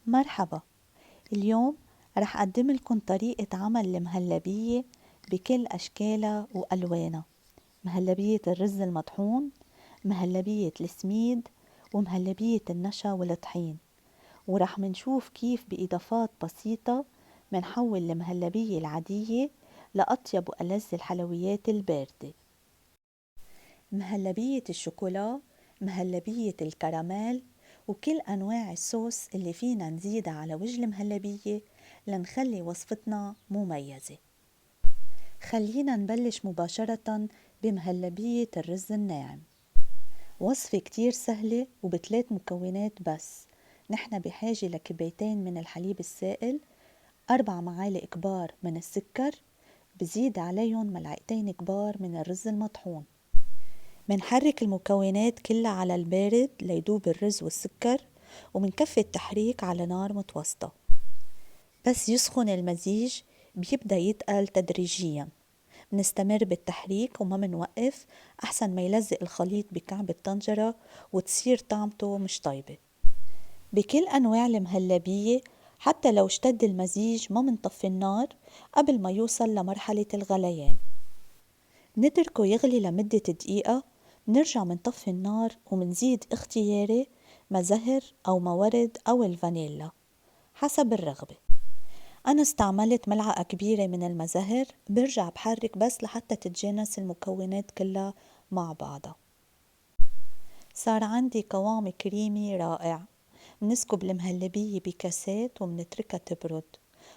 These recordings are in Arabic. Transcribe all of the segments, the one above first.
مرحبا. اليوم رح أقدم لكم طريقة عمل المهلبية بكل أشكالها وألوانها. مهلبية الرز المطحون، مهلبية السميد، ومهلبية النشا والطحين. ورح منشوف كيف بإضافات بسيطة منحول المهلبية العادية لأطيب وألذ الحلويات الباردة. مهلبية الشوكولا، مهلبية الكراميل، وكل أنواع الصوص اللي فينا نزيدها على وجه المهلبية لنخلي وصفتنا مميزة. خلينا نبلش مباشرة بمهلبية الرز الناعم. وصفة كتير سهلة وبثلاث مكونات بس. نحن بحاجة لكبايتين من الحليب السائل، 4 معالق كبار من السكر، بزيد عليهم ملعقتين كبار من الرز المطحون. منحرك المكونات كلها على البارد ليدوب الرز والسكر، ومنكفي التحريك على نار متوسطة. بس يسخن المزيج بيبدأ يتقل تدريجيا. منستمر بالتحريك وما منوقف أحسن ما يلزق الخليط بكعب الطنجرة وتصير طعمته مش طيبة. بكل أنواع المهلبية حتى لو اشتد المزيج ما منطفي النار قبل ما يوصل لمرحلة الغليان. نتركه يغلي لمدة دقيقة، منرجع منطفي النار ومنزيد اختياري ما زهر أو ما ورد أو الفانيلا حسب الرغبة. أنا استعملت ملعقة كبيرة من المزهر، برجع بحرك بس لحتى تتجانس المكونات كلها مع بعضها. صار عندي قوام كريمي رائع. منسكب المهلبية بكاسات ومنتركها تبرد،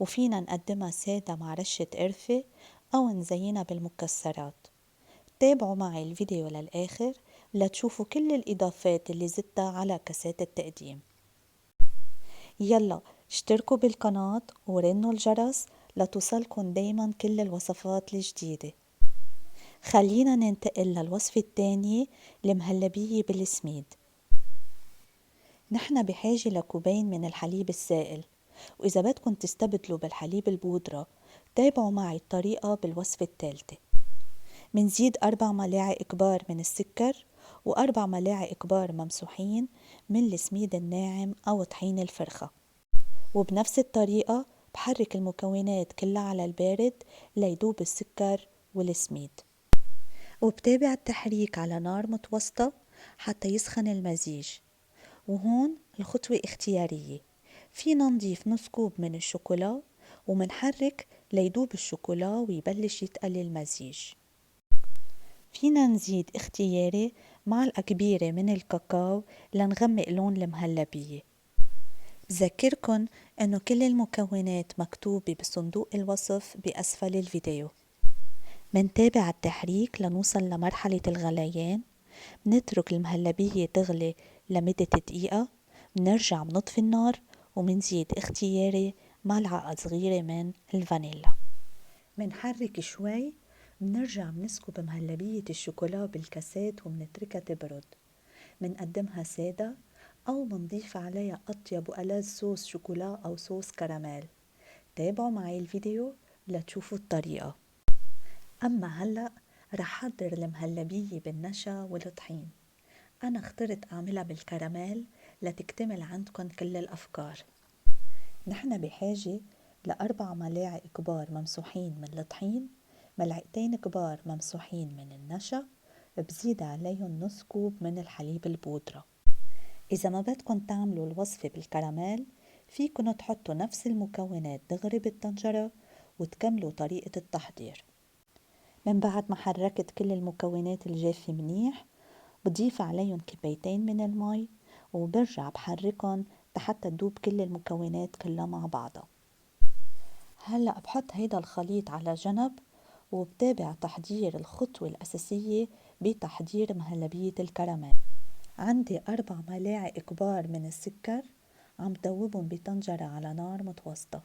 وفينا نقدمها سادة مع رشة قرفة أو نزينها بالمكسرات. تابعوا معي الفيديو للآخر لتشوفوا كل الإضافات اللي زدتها على كاسات التقديم. يلا اشتركوا بالقناة ورنوا الجرس لتوصلكن دايما كل الوصفات الجديدة. خلينا ننتقل للوصفة الثانية، المهلبية بالسميد. نحن بحاجة لكوبين من الحليب السائل، وإذا بدكن تستبدلوا بالحليب البودرة تابعوا معي الطريقة بالوصفة الثالثة. منزيد 4 ملاعق كبار من السكر و4 ملاعق كبار ممسوحين من السميد الناعم أو طحين الفرخة، وبنفس الطريقة بحرك المكونات كلها على البارد ليدوب السكر والسميد، وبتابع التحريك على نار متوسطة حتى يسخن المزيج. وهون الخطوة اختيارية، فينا نضيف نص كوب من الشوكولا ومنحرك ليدوب الشوكولا ويبلش يتقل المزيج. فينا نزيد اختياري معلقة كبيرة من الكاكاو لنغمق لون المهلبية. بذكركن انه كل المكونات مكتوبة بصندوق الوصف بأسفل الفيديو. منتابع التحريك لنوصل لمرحلة الغليان. منترك المهلبية تغلي لمدة دقيقة، منرجع منطفي النار ومنزيد اختياري ملعقة صغيرة من الفانيلا. منحرك شوي، منرجع منسكب مهلبية الشوكولا بالكاسات ومنتركها تبرد. منقدمها سادة أو منضيف عليها أطيب وألذ صوص شوكولا أو صوص كراميل. تابعوا معي الفيديو لتشوفوا الطريقة. أما هلأ رح أحضر المهلبية بالنشا والطحين. أنا اخترت أعملها بالكراميل لتكتمل عندكن كل الأفكار. نحن بحاجة ل4 ملاعق كبار ممسوحين من الطحين، ملعقتين كبار ممسوحين من النشا، بزيد عليهم نص كوب من الحليب البودرة. إذا ما بدكن تعملوا الوصفة بالكراميل فيكن تحطوا نفس المكونات دغري بالطنجرة وتكملوا طريقة التحضير. من بعد ما حركت كل المكونات الجافة منيح بضيف عليهم كبايتين من المي وبرجع بحركن حتى تدوب كل المكونات كلها مع بعضها. هلأ بحط هيدا الخليط على جنب وبتابع تحضير الخطوة الأساسية بتحضير مهلبية الكراميل. عندي 4 ملاعق كبار من السكر عم دوبهم بطنجرة على نار متوسطة.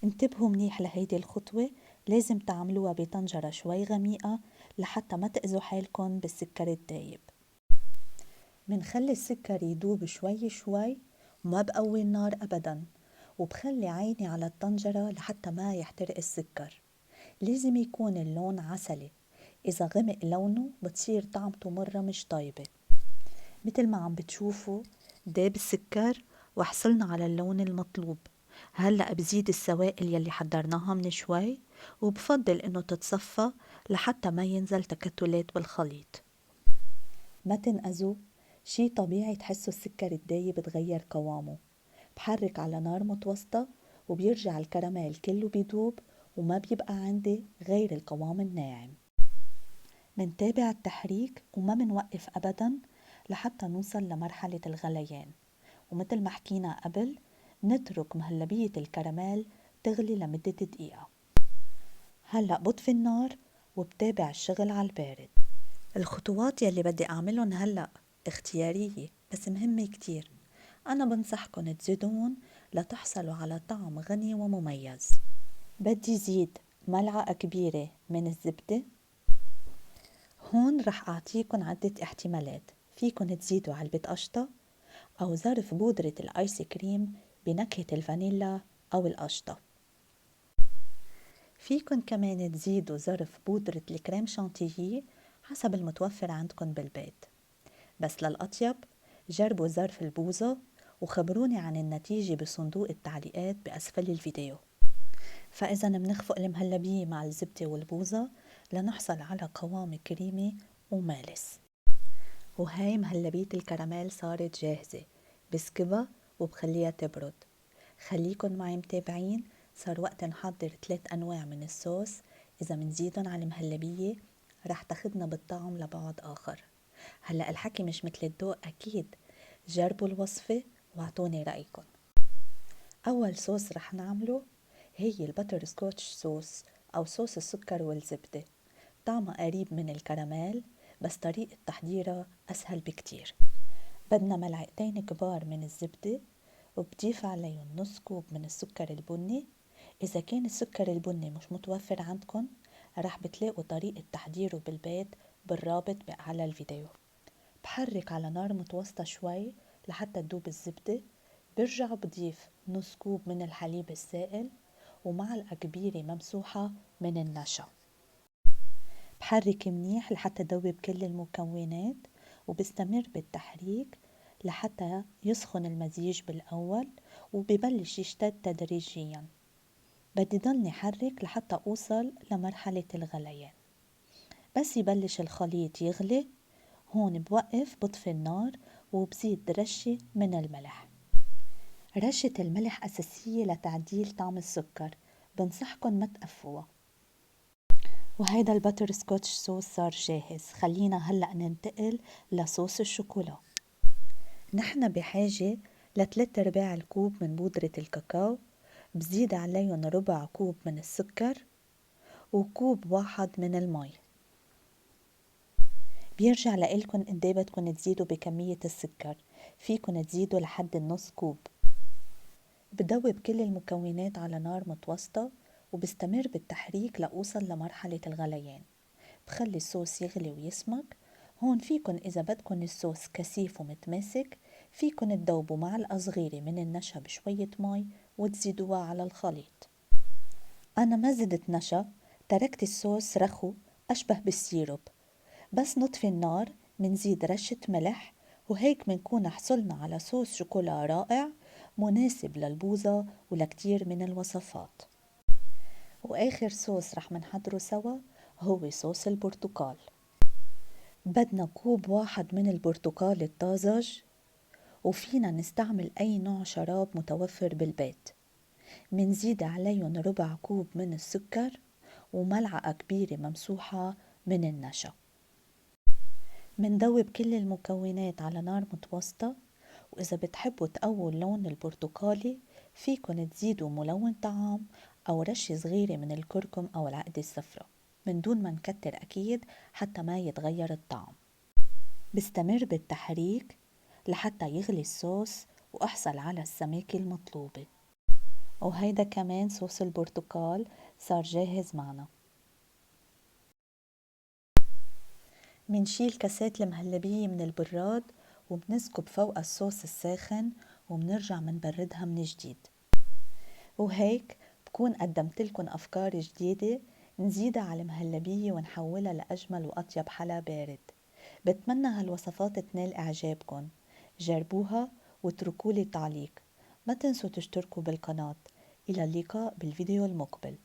انتبهوا منيح لهيدي الخطوة، لازم تعملوها بطنجرة شوي غميقة لحتى ما تأذوا حالكن بالسكر الدايب. منخلي السكر يدوب شوي شوي وما بقوي النار أبدا، وبخلي عيني على الطنجرة لحتى ما يحترق السكر. لازم يكون اللون عسلي، إذا غمق لونه بتصير طعمته مرة مش طيبة. مثل ما عم بتشوفوا داب السكر وحصلنا على اللون المطلوب. هلأ بزيد السوائل يلي حضرناها من شوي، وبفضل انه تتصفى لحتى ما ينزل تكتلات بالخليط. ما تنقذوا، شي طبيعي تحسوا السكر الدايب بتغير قوامه. بحرك على نار متوسطة وبيرجع الكراميل كله بيدوب، وما بيبقى عندي غير القوام الناعم. منتابع التحريك وما منوقف أبدا لحتى نوصل لمرحلة الغليان. ومثل ما حكينا قبل، نترك مهلبية الكراميل تغلي لمدة دقيقة. هلأ بطفي النار وبتابع الشغل على البارد. الخطوات يلي بدي أعملهم هلأ اختيارية بس مهمة كتير. أنا بنصحكن تزيدون لتحصلوا على طعم غني ومميز. بدي زيد ملعقة كبيرة من الزبدة. هون رح أعطيكن عدة احتمالات، فيكن تزيدوا علبة قشطة أو ظرف بودرة الآيس كريم بنكهة الفانيلا أو القشطة. فيكن كمان تزيدوا ظرف بودرة الكريم شانتيي حسب المتوفر عندكن بالبيت. بس للأطيب جربوا ظرف البوظة وخبروني عن النتيجة بصندوق التعليقات بأسفل الفيديو. فإذا منخفق المهلبية مع الزبدة والبوظة لنحصل على قوام كريمي ومالس. وهاي مهلبية الكراميل صارت جاهزة. بسكبها وبخليها تبرد. خليكن معي متابعين، صار وقت نحضر 3 أنواع من الصوص. إذا منزيدن على المهلبية رح تاخدنا بالطعم لبعد آخر. هلأ الحكي مش مثل الدوق أكيد. جربوا الوصفة واعطوني رأيكم. أول صوص رح نعمله هي البتر سكوتش صوص أو صوص السكر والزبدة. طعمها قريب من الكراميل بس طريقة تحضيرها أسهل بكتير. بدنا ملعقتين كبار من الزبدة وبضيف عليهم نص كوب من السكر البني. إذا كان السكر البني مش متوفر عندكن رح بتلاقوا طريقة تحضيره بالبيت بالرابط على الفيديو. بحرك على نار متوسطة شوي لحتى تدوب الزبدة. برجع بضيف نص كوب من الحليب السائل ومعلقة كبيرة ممسوحة من النشا. بحرك منيح لحتى دوب كل المكونات وبستمر بالتحريك لحتى يسخن المزيج بالأول وببلش يشتد تدريجيا. بدي ضلني حرك لحتى أوصل لمرحلة الغليان. بس يبلش الخليط يغلي هون بوقف بطفي النار وبزيد رشة من الملح. رشة الملح أساسية لتعديل طعم السكر، بنصحكن ما تقفوها. وهيدا البتر سكوتش صوص صار جاهز. خلينا هلأ ننتقل لصوص الشوكولا. نحن بحاجة ل3/4 الكوب من بودرة الكاكاو، بزيد عليهم ربع كوب من السكر وكوب واحد من المي. بيرجع لإلكن قديه بدكن تزيدوا بكمية السكر، فيكن تزيدوا لحد النص كوب. بدوب كل المكونات على نار متوسطة وبستمر بالتحريك لأوصل لمرحلة الغليان. بخلي الصوص يغلي ويسمك. هون فيكن إذا بدكن الصوص كثيف ومتماسك فيكن تدوبوا معلقة صغيرة من النشا بشوية مي وتزيدوها على الخليط. أنا ما زدت نشا، تركت الصوص رخو أشبه بالسيروب. بس نطفي النار منزيد رشة ملح وهيك منكون حصلنا على صوص شوكولا رائع مناسب للبوظة ولكتير من الوصفات. وآخر صوص رح منحضره سوا هو صوص البرتقال. بدنا كوب واحد من البرتقال الطازج وفينا نستعمل أي نوع شراب متوفر بالبيت. منزيد عليهم ربع كوب من السكر وملعقة كبيرة ممسوحة من النشا. مندوب كل المكونات على نار متوسطة. وإذا بتحبوا تقووا اللون البرتقالي فيكن تزيدوا ملون طعام أو رشة صغيرة من الكركم أو العقد الصفراء من دون ما نكتر أكيد حتى ما يتغير الطعم. بستمر بالتحريك لحتى يغلي الصوص وأحصل على السماكة المطلوبة. وهيدا كمان صوص البرتقال صار جاهز معنا. منشيل كاسات المهلبية من البراد وبنسكب فوق الصوص الساخن وبنرجع منبردها من جديد. وهيك بكون قدمت لكم أفكار جديدة نزيدها على المهلبية ونحولها لأجمل وأطيب حلا بارد. بتمنى هالوصفات تنال إعجابكم. جربوها واتركولي تعليق. ما تنسوا تشتركوا بالقناة. إلى اللقاء بالفيديو المقبل.